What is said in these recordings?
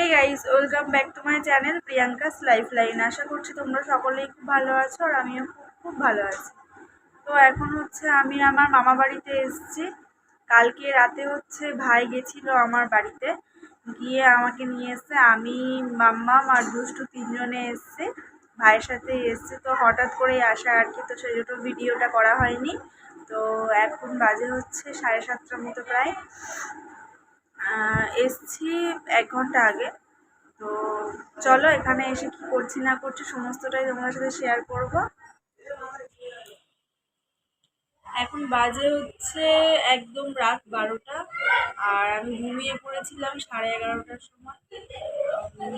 Hey guys welcome back to my channel Priyanka's lifeline. আশা করছি তোমরা সকলেই খুব ভালো আছো আর আমিও খুব ভালো আছি। তো এখন হচ্ছে আমি আমার মামা বাড়িতে এসেছি। কালকে রাতে হচ্ছে ভাই গেছিল আমার বাড়িতে, গিয়ে আমাকে নিয়ে এসছে। আমি মাম্মা আর দুষ্টু তিনজনে এসছে, ভাইয়ের সাথে এসছে। তো হঠাৎ করেই আসা আর কি, তো সেই জন্য ভিডিওটা করা হয়নি। তো এখন বাজে হচ্ছে 7:30 মতো প্রায়। এসছি 1 ঘন্টা আগে। তো চলো এখানে এসে কি করছি না করছি সমস্তটাই তোমাদের সাথে শেয়ার করব। এখন বাজে হচ্ছে একদম রাত 12টা, আর আমি ঘুমিয়ে পড়েছিলাম 11:30টার সময়।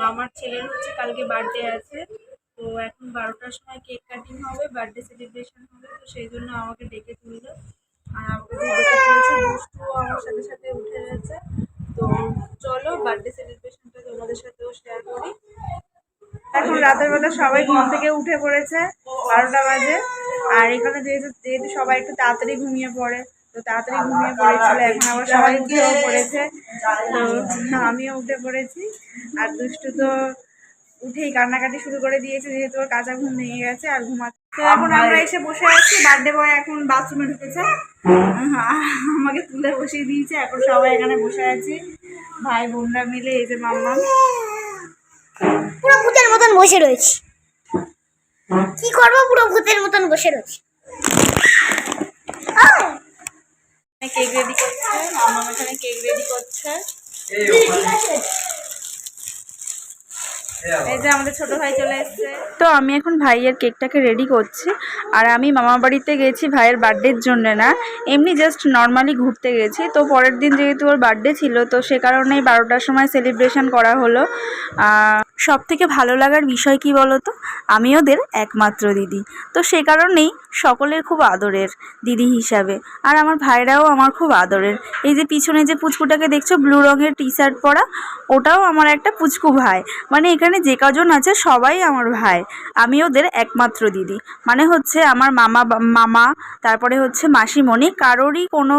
মামার ছেলের হচ্ছে কালকে বার্থডে আছে, তো এখন 12টার সময় কেক কাটিং হবে, বার্থডে সেলিব্রেশন হবে। তো সেই জন্য আমাকে ডেকে তুললো, আর আমাকে যে ডেকে তুলেছে দুষ্টু আমার সাথে সাথে উঠে গেছে। তো চলো বার্থডে সেলিব্রেশনটা তোমাদের সাথেও শেয়ার করি। এখন রাতের বেলা সবাই ঘুম থেকে উঠে পড়েছে, 12টা বাজে। আর এখানে যেহেতু সবাই একটু তাড়াতাড়ি ঘুমিয়ে পড়ে, তো তাড়াতাড়ি ঘুমিয়ে পড়েছিল, এখন আবার সবাই উঠেও পড়েছে। তো আমিও উঠে পড়েছি। আর দুষ্টু তো উঠেই কান্নাকাটি শুরু করে দিয়েছে, যেহেতু ওর কাঁচা ঘুম ভেঙে গেছে আর ঘুমাচ্ছে। তো এখন আমরা এসে বসে আছি, বার্থডে বয় এখন বাথরুমে ঢুকেছে, আমাকে তুলে বসিয়ে দিয়েছে। এখন সবাই এখানে বসে আছি, ভাই বোনরা মিলে। এই যে মাম্মা পুরো ভূতের মতন বসে রয়েছি, কি করবো, পুরো ভূতের মতন বসে রয়েছি। কেক রেডি করছে, মাম্মা এখানে কেক রেডি করছে। এই যে আমাদের ছোট ভাই চলে এসেছে। তো আমি এখন ভাইয়ের কেকটাকে রেডি করছি। আর আমি মামা বাড়িতে গেছি ভাইয়ের বার্থডের জন্য না, এমনি জাস্ট নর্মালি ঘুরতে গেছি। তো পরের দিন যেহেতু ওর বার্থডে ছিল, তো সে কারণেই 12টার সময় সেলিব্রেশন করা হলো। সব থেকে ভালো লাগার বিষয় কি বলো তো, আমি ওদের একমাত্র দিদি, তো সে কারণেই সকলের খুব আদরের দিদি হিসাবে। আর আমার ভাইরাও আমার খুব আদরের। এই যে পিছনে যে পুচকুটাকে দেখছো ব্লু রঙের টি শার্ট পরা, ওটাও আমার একটা পুচকু ভাই। মানে এখানে যে কজন আছে সবাই আমার ভাই, আমি ওদের একমাত্র দিদি। মানে হচ্ছে আমার মামা তারপরে হচ্ছে মাসিমণি, কারোরই কোনো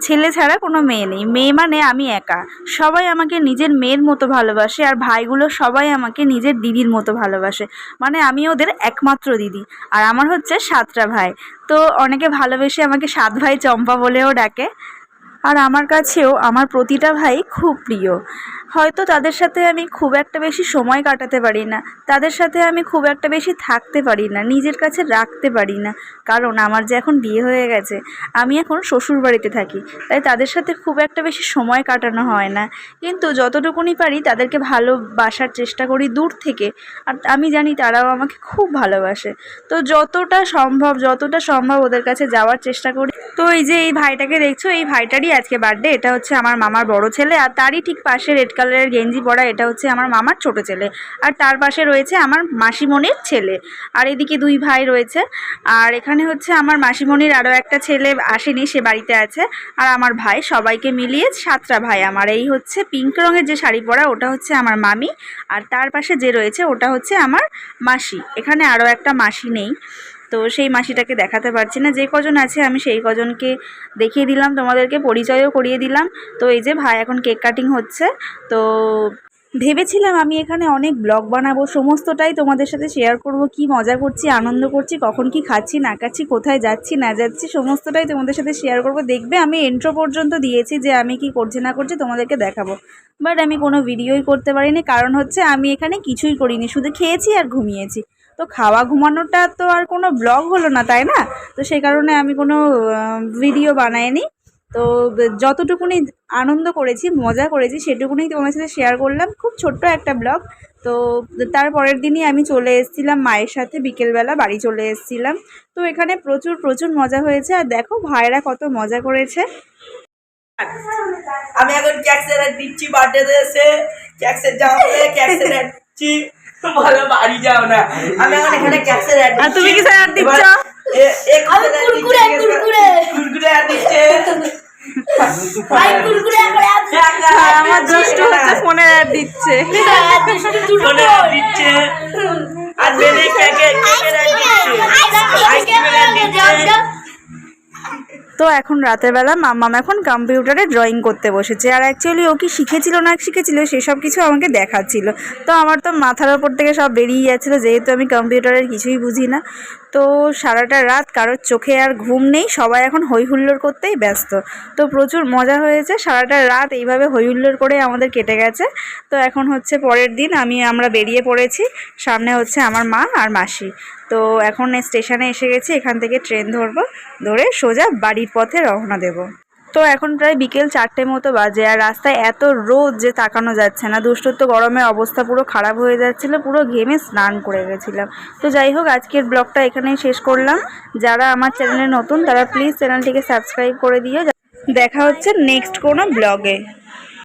ছেলে ছাড়া কোনো মেয়ে নেই। মেয়ে মানে আমি একা। সবাই আমাকে নিজের মেয়ের মতো ভালোবাসে, আর ভাইগুলো সবাই আমাকে নিজের দিদির মতো ভালোবাসে। মানে আমি ওদের একমাত্র দিদি। আর আমার হচ্ছে 7টা ভাই, তো অনেকে ভালোবেসে আমাকে 7 ভাই চম্পা বলেও ডাকে। আর আমার কাছেও আমার প্রতিটা ভাই খুব প্রিয়। হয়তো তাদের সাথে আমি খুব একটা বেশি সময় কাটাতে পারি না, তাদের সাথে আমি খুব একটা বেশি থাকতে পারি না, নিজের কাছে রাখতে পারি না। কারণ আমার যে এখন বিয়ে হয়ে গেছে, আমি এখন শ্বশুর বাড়িতে থাকি, তাই তাদের সাথে খুব একটা বেশি সময় কাটানো হয় না। কিন্তু যতটুকুনি পারি তাদেরকে ভালোবাসার চেষ্টা করি দূর থেকে। আর আমি জানি তারাও আমাকে খুব ভালোবাসে। তো যতটা সম্ভব ওদের কাছে যাওয়ার চেষ্টা করি। তো এই যে এই ভাইটাকে দেখছো, এই ভাইটারই আজকে বার্থডে। এটা হচ্ছে আমার মামার বড় ছেলে, আর তারই ঠিক পাশে রেড কালারের গেঞ্জি পরা এটা হচ্ছে আমার মামার ছোট ছেলে। আর তার পাশে রয়েছে আমার মাসিমণির ছেলে, আর এদিকে 2 ভাই রয়েছে। আর এখানে হচ্ছে আমার মাসিমণির আরও একটা ছেলে আসেনি, সে বাড়িতে আছে। আর আমার ভাই, সবাইকে মিলিয়ে 7টা ভাই আমার। এই হচ্ছে পিঙ্ক রঙের যে শাড়ি পরা, ওটা হচ্ছে আমার মামি। আর তার পাশে যে রয়েছে ওটা হচ্ছে আমার মাসি। এখানে আরও একটা মাসি নেই, তো সেই মাসিটাকে দেখাতে পারছি না। যে কজন আছে আমি সেই কজনকে দেখিয়ে দিলাম, তোমাদেরকে পরিচয়ও করিয়ে দিলাম। তো এই যে ভাই এখন কেক কাটিং হচ্ছে। তো ভেবেছিলাম আমি এখানে অনেক ব্লগ বানাবো, সমস্তটাই তোমাদের সাথে শেয়ার করব, কি মজা করছি, আনন্দ করছি, কখন কি খাচ্ছি না খাচ্ছি, কোথায় যাচ্ছি না যাচ্ছি, সমস্তটাই তোমাদের সাথে শেয়ার করব। দেখবে আমি ইন্ট্রো পর্যন্ত দিয়েছি যে আমি কি করছি না করছি তোমাদেরকে দেখাবো, বাট আমি কোনো ভিডিওই করতে পারিনি। কারণ হচ্ছে আমি এখানে কিছুই করিনি, শুধু খেয়েছি আর ঘুমিয়েছি। তো খাওয়া ঘুমানোটা তো আর কোনো ব্লগ হলো না, তাই না? তো সেই কারণে আমি কোনো ভিডিও বানাইনি। তো যতটুকুনি আনন্দ করেছি, মজা করেছি, সেটুকুনি তোমার সাথে শেয়ার করলাম, খুব ছোট্ট একটা ব্লগ। তো তারপরের দিনই আমি চলে এসেছিলাম মায়ের সাথে, বিকেলবেলা বাড়ি চলে এসেছিলাম। তো এখানে প্রচুর মজা হয়েছে। আর দেখো ভাইরা কত মজা করেছে। আমি এখন ক্যাক্সের দিচ্ছি, বার্থডে এসে ক্যাক্সের যাও বলে ক্যাক্সের দিচ্ছি। ভালো বাড়ি যাও না, আমি এখন এখানে ক্যাক্সের অ্যাড দিচ্ছি। তুমি কি অ্যাড দিচ্ছ? কুরকুরে অ্যাড দিচ্ছে। আমার দুষ্টু হচ্ছে ফোনে অ্যাড দিচ্ছে, ফোনে অ্যাড দিচ্ছে। আর বেবি কেকের অ্যাড দিচ্ছে, আইসক্রিমের অ্যাড দিচ্ছে। তো এখন রাতের বেলা মাম্মাম এখন কম্পিউটারে ড্রয়িং করতে বসেছে। আর অ্যাকচুয়ালি ও কি শিখেছিল না শিখেছিল সেসব কিছু আমাকে দেখাচ্ছিল। তো আমার তো মাথার ওপর থেকে সব বেরিয়ে যাচ্ছিলো, যেহেতু আমি কম্পিউটারের কিছুই বুঝি না। তো সারাটা রাত কারোর চোখে আর ঘুম নেই, সবাই এখন হই হুল্লোড় করতেই ব্যস্ত। তো প্রচুর মজা হয়েছে, সারাটা রাত এইভাবে হই হুল্লোড় করে আমাদের কেটে গেছে। তো এখন হচ্ছে পরের দিন আমরা বেরিয়ে পড়েছি, সামনে হচ্ছে আমার মা আর মাসি। তো এখন স্টেশনে এসে গেছি, এখান থেকে ট্রেন ধরবো, ধরে সোজা বাড়ির পথে রওনা দেব। তো এখন প্রায় বিকেল 4টে মতো বাজে, আর রাস্তায় এত রোদ যে তাকানো যাচ্ছে না। দুষ্টুর তো গরমে অবস্থা পুরো খারাপ হয়ে যাচ্ছিলো, পুরো ঘেমে স্নান করে গেছিলাম। তো যাই হোক, আজকের ব্লগটা এখানেই শেষ করলাম। যারা আমার চ্যানেলে নতুন তারা প্লিজ চ্যানেলটিকে সাবস্ক্রাইব করে দিও। দেখা হচ্ছে নেক্সট কোনো ব্লগে।